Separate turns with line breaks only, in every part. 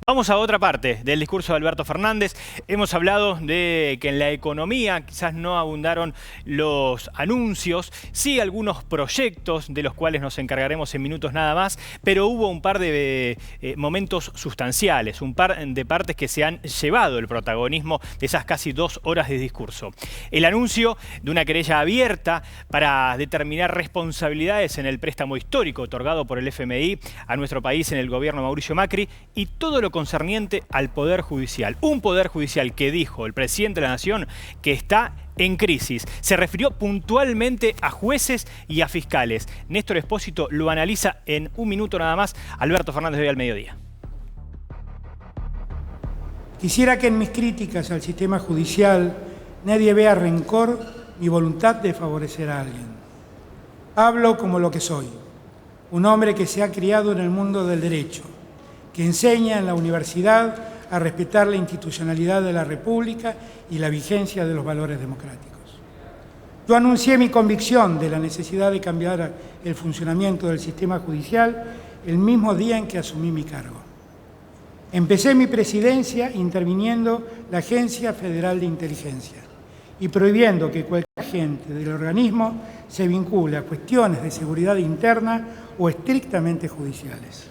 Vamos a otra parte del discurso de Alberto Fernández. Hemos hablado de que en la economía quizás no abundaron los anuncios, sí algunos proyectos de los cuales nos encargaremos en minutos nada más, pero hubo un par de momentos sustanciales, un par de partes que se han llevado el protagonismo de esas casi 2 horas de discurso. El anuncio de una querella abierta para determinar responsabilidades en el préstamo histórico otorgado por el FMI a nuestro país en el gobierno de Mauricio Macri y todo lo concerniente al Poder Judicial. Un Poder Judicial que dijo el presidente de la Nación que está en crisis. Se refirió puntualmente a jueces y a fiscales. Néstor Espósito lo analiza en un minuto nada más. Alberto Fernández hoy al mediodía.
Quisiera que en mis críticas al sistema judicial nadie vea rencor ni voluntad de favorecer a alguien. Hablo como lo que soy, un hombre que se ha criado en el mundo del derecho, que enseña en la universidad a respetar la institucionalidad de la República y la vigencia de los valores democráticos. Yo anuncié mi convicción de la necesidad de cambiar el funcionamiento del sistema judicial el mismo día en que asumí mi cargo. Empecé mi presidencia interviniendo la Agencia Federal de Inteligencia y prohibiendo que cualquier agente del organismo se vincule a cuestiones de seguridad interna o estrictamente judiciales.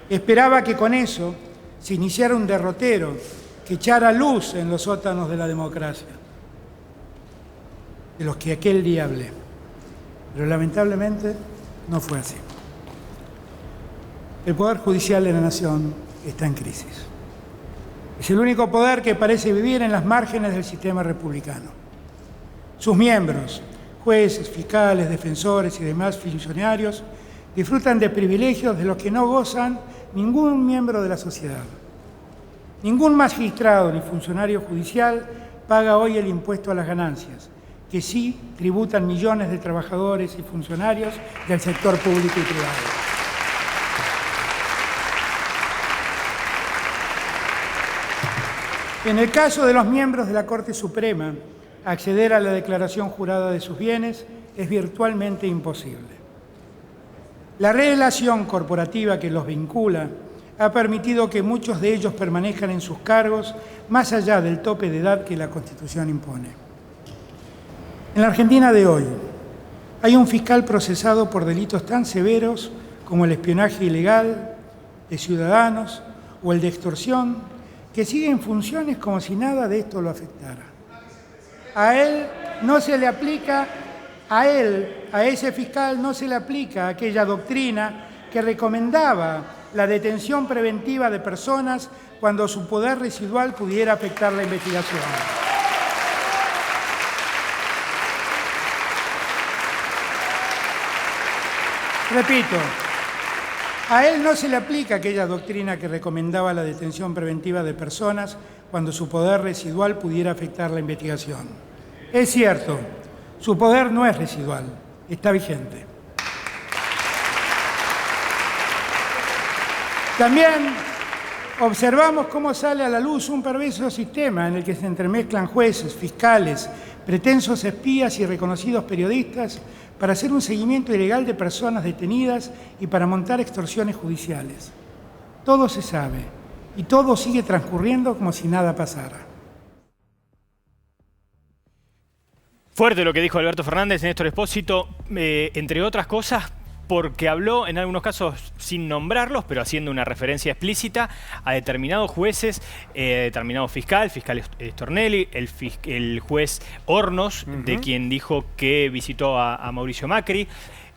Esperaba que con eso se iniciara un derrotero que echara luz en los sótanos de la democracia, de los que aquel día hablé. Pero lamentablemente no fue así. El Poder Judicial de la Nación está en crisis. Es el único poder que parece vivir en las márgenes del sistema republicano. Sus miembros, jueces, fiscales, defensores y demás funcionarios, disfrutan de privilegios de los que no gozan ningún miembro de la sociedad. Ningún magistrado ni funcionario judicial paga hoy el impuesto a las ganancias, que sí tributan millones de trabajadores y funcionarios del sector público y privado. En el caso de los miembros de la Corte Suprema, acceder a la declaración jurada de sus bienes es virtualmente imposible. La relación corporativa que los vincula ha permitido que muchos de ellos permanezcan en sus cargos más allá del tope de edad que la Constitución impone. En la Argentina de hoy hay un fiscal procesado por delitos tan severos como el espionaje ilegal de ciudadanos o el de extorsión que sigue en funciones como si nada de esto lo afectara. A él no se le aplica... A ese fiscal no se le aplica aquella doctrina que recomendaba la detención preventiva de personas cuando su poder residual pudiera afectar la investigación. Repito, a él no se le aplica aquella doctrina que recomendaba la detención preventiva de personas cuando su poder residual pudiera afectar la investigación. Es cierto, su poder no es residual, está vigente. También observamos cómo sale a la luz un perverso sistema en el que se entremezclan jueces, fiscales, pretensos espías y reconocidos periodistas para hacer un seguimiento ilegal de personas detenidas y para montar extorsiones judiciales. Todo se sabe y todo sigue transcurriendo como si nada pasara.
Fuerte lo que dijo Alberto Fernández, Néstor Espósito, entre otras cosas, porque habló en algunos casos sin nombrarlos, pero haciendo una referencia explícita a determinados jueces, determinado fiscal Stornelli, el juez Hornos, de quien dijo que visitó a Mauricio Macri,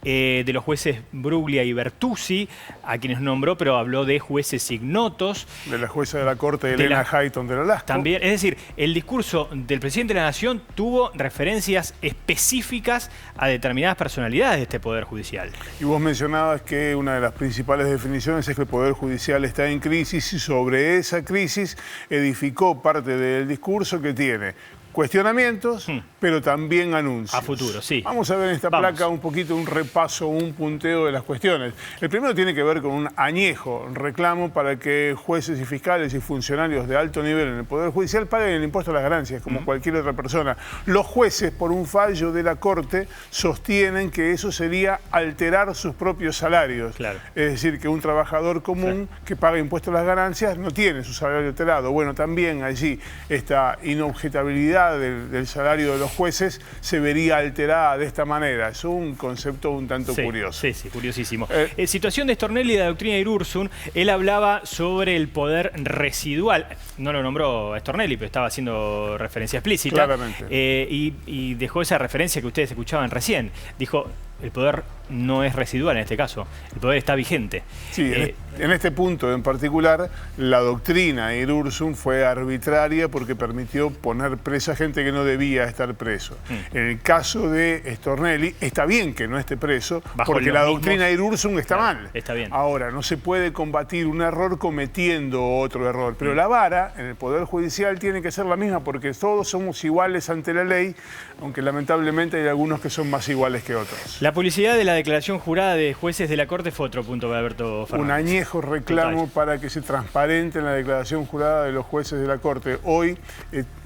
de los jueces Bruglia y Bertuzzi, a quienes nombró, pero habló de jueces ignotos.
De la jueza de la Corte, Elena Hayton de Nolasco.
También, es decir, el discurso del presidente de la Nación tuvo referencias específicas a determinadas personalidades de este Poder Judicial.
Y vos mencionabas que una de las principales definiciones es que el Poder Judicial está en crisis y sobre esa crisis edificó parte del discurso que tiene cuestionamientos, pero también anuncios.
A futuro, sí.
Vamos a ver en esta placa un poquito un repaso, un punteo de las cuestiones. El primero tiene que ver con un añejo reclamo para que jueces y fiscales y funcionarios de alto nivel en el Poder Judicial paguen el impuesto a las ganancias, como cualquier otra persona. Los jueces, por un fallo de la Corte, sostienen que eso sería alterar sus propios salarios.
Claro.
Es decir, que un trabajador común que paga impuesto a las ganancias no tiene su salario alterado. Bueno, también allí esta inobjetabilidad del salario de los jueces se vería alterada de esta manera. Es un concepto un tanto curioso.
Sí, curiosísimo. Situación de Stornelli y de la doctrina de Irurzun, él hablaba sobre el poder residual. No lo nombró Stornelli, pero estaba haciendo referencia explícita.
Claramente.
Y dejó esa referencia que ustedes escuchaban recién. Dijo, el poder no es residual en este caso, el poder está vigente.
Sí, en este punto en particular, la doctrina de Irurzun fue arbitraria porque permitió poner presa a gente que no debía estar preso. En el caso de Stornelli, está bien que no esté preso, porque la doctrina de Irurzun está mal.
Está bien.
Ahora, no se puede combatir un error cometiendo otro error, pero la vara en el Poder Judicial tiene que ser la misma porque todos somos iguales ante la ley, aunque lamentablemente hay algunos que son más iguales que otros.
La publicidad de la declaración jurada de jueces de la Corte fue otro punto para Alberto Fernández.
Un añejo reclamo para que se transparente en la declaración jurada de los jueces de la Corte. Hoy,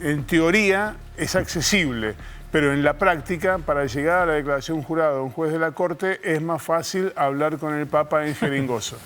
en teoría, es accesible, pero en la práctica, para llegar a la declaración jurada de un juez de la Corte, es más fácil hablar con el Papa en jeringoso.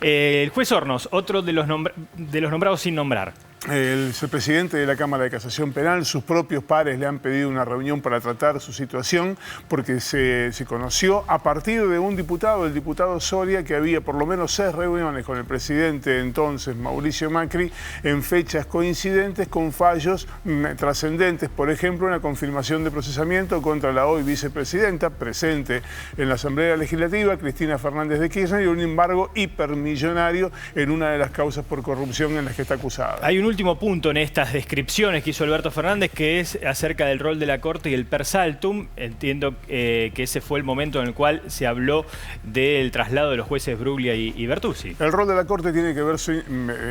El juez Hornos, otro de los nombrados sin nombrar.
El presidente de la Cámara de Casación Penal, sus propios pares le han pedido una reunión para tratar su situación porque se conoció a partir de un diputado, el diputado Soria, que había por lo menos 6 reuniones con el presidente entonces, Mauricio Macri, en fechas coincidentes con fallos trascendentes. Por ejemplo, una confirmación de procesamiento contra la hoy vicepresidenta, presente en la Asamblea Legislativa, Cristina Fernández de Kirchner, y un embargo hipermillonario en una de las causas por corrupción en las que está acusada.
Hay un último punto en estas descripciones que hizo Alberto Fernández, que es acerca del rol de la Corte y el per saltum. Entiendo que ese fue el momento en el cual se habló del traslado de los jueces Bruglia y Bertuzzi.
El rol de la Corte tiene que ver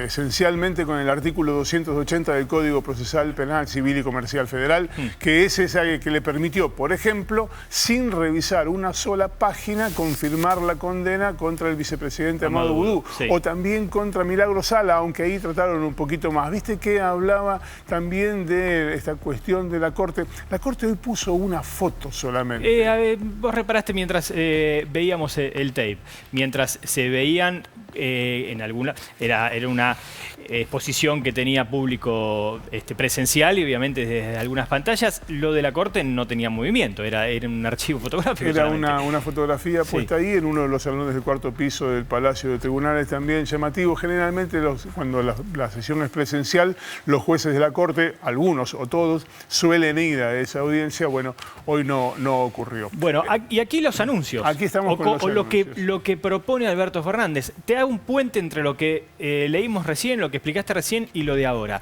esencialmente con el artículo 280 del Código Procesal Penal Civil y Comercial Federal, que es ese que le permitió, por ejemplo, sin revisar una sola página, confirmar la condena contra el vicepresidente Amado Boudou, o también contra Milagro Sala, aunque ahí trataron un poquito más. Viste que hablaba también de esta cuestión de la Corte. La Corte hoy puso una foto solamente.
Vos reparaste mientras veíamos el tape, mientras se veían en alguna... Era una exposición que tenía público presencial y obviamente desde algunas pantallas. Lo de la Corte no tenía movimiento, era un archivo fotográfico.
Era una fotografía puesta ahí en uno de los salones del 4º piso del Palacio de Tribunales, también llamativo. Generalmente cuando la sesión es presencial, los jueces de la Corte, algunos o todos, suelen ir a esa audiencia. Bueno, hoy no ocurrió.
Bueno, y aquí los anuncios.
Aquí estamos con los anuncios.
Lo que propone Alberto Fernández. Te hago un puente entre lo que leímos recién, lo que explicaste recién y lo de ahora.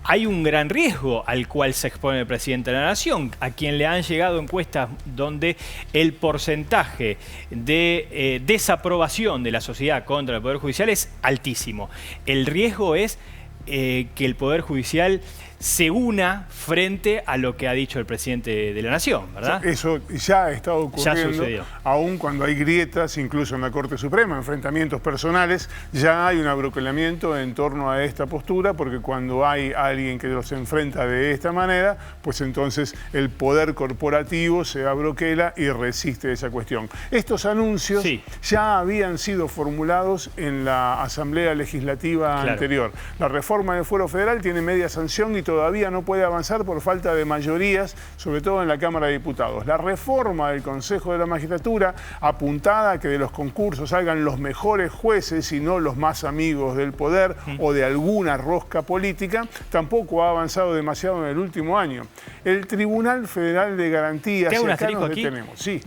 Hay un gran riesgo al cual se expone el presidente de la Nación, a quien le han llegado encuestas donde el porcentaje de desaprobación de la sociedad contra el Poder Judicial es altísimo. El riesgo es que el Poder Judicial se una frente a lo que ha dicho el presidente de la Nación, ¿verdad?
Eso ya está ocurriendo,
ya sucedió.
Aún cuando hay grietas, incluso en la Corte Suprema, enfrentamientos personales, ya hay un abroquelamiento en torno a esta postura, porque cuando hay alguien que los enfrenta de esta manera, pues entonces el poder corporativo se abroquela y resiste esa cuestión. Estos anuncios ya habían sido formulados en la Asamblea Legislativa anterior. La reforma del Fuero Federal tiene media sanción y todavía no puede avanzar por falta de mayorías, sobre todo en la Cámara de Diputados. La reforma del Consejo de la Magistratura, apuntada a que de los concursos salgan los mejores jueces y no los más amigos del poder o de alguna rosca política, tampoco ha avanzado demasiado en el último año. El Tribunal Federal de Garantías...
¿Te hago un asterisco aquí?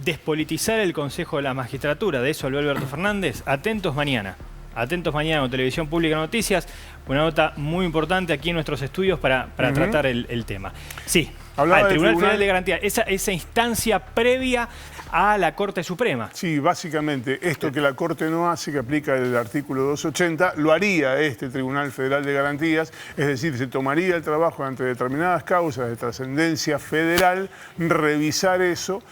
Despolitizar el Consejo de la Magistratura, de eso habló Alberto Fernández. Atentos mañana. Atentos mañana con Televisión Pública Noticias. Una nota muy importante aquí en nuestros estudios para tratar el tema. Sí.
Hablaba
el
del
Tribunal Federal de Garantía, esa instancia previa a la Corte Suprema.
Sí, básicamente esto que la Corte no hace, que aplica el artículo 280, lo haría este Tribunal Federal de Garantías, es decir, se tomaría el trabajo ante determinadas causas de trascendencia federal, revisar esos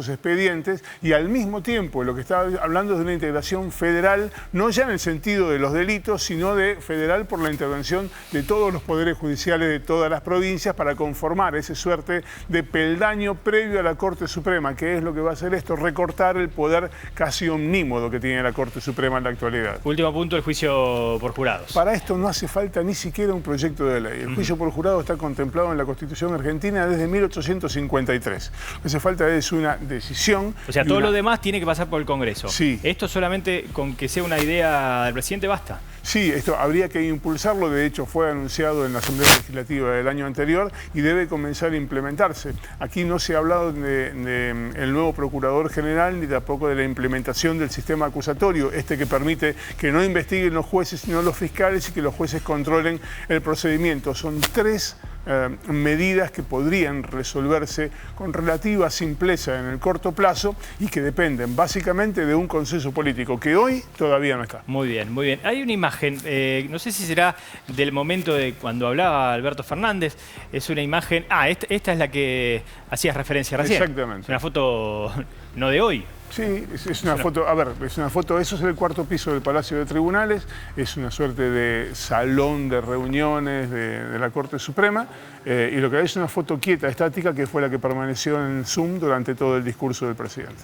expedientes y al mismo tiempo lo que está hablando es de una integración federal, no ya en el sentido de los delitos, sino de federal por la intervención de todos los poderes judiciales de todas las provincias para conformar esa suerte de peldaño previo a la Corte Suprema, que es lo que va a hacer esto, recortar el poder casi omnímodo que tiene la Corte Suprema en la actualidad.
Último punto, el juicio por jurados.
Para esto no hace falta ni siquiera un proyecto de ley. El juicio por jurado está contemplado en la Constitución argentina desde 1853. Lo que hace falta es una decisión.
O sea, todo lo demás tiene que pasar por el Congreso.
Sí.
Esto solamente con que sea una idea del presidente basta.
Sí, esto habría que impulsarlo, de hecho fue anunciado en la Asamblea Legislativa del año anterior y debe comenzar a implementarse. Aquí no se ha hablado del nuevo Procurador General ni tampoco de la implementación del sistema acusatorio, que permite que no investiguen los jueces sino los fiscales y que los jueces controlen el procedimiento. Son tres medidas que podrían resolverse con relativa simpleza en el corto plazo y que dependen básicamente de un consenso político que hoy todavía no está.
Muy bien, muy bien. Hay una imagen, no sé si será del momento de cuando hablaba Alberto Fernández, es una imagen... esta es la que hacías referencia recién.
Exactamente.
Es una foto no de hoy.
Sí, es una foto, es una foto, eso es el cuarto piso del Palacio de Tribunales, es una suerte de salón de reuniones de la Corte Suprema, y lo que hay es una foto quieta, estática, que fue la que permaneció en Zoom durante todo el discurso del presidente.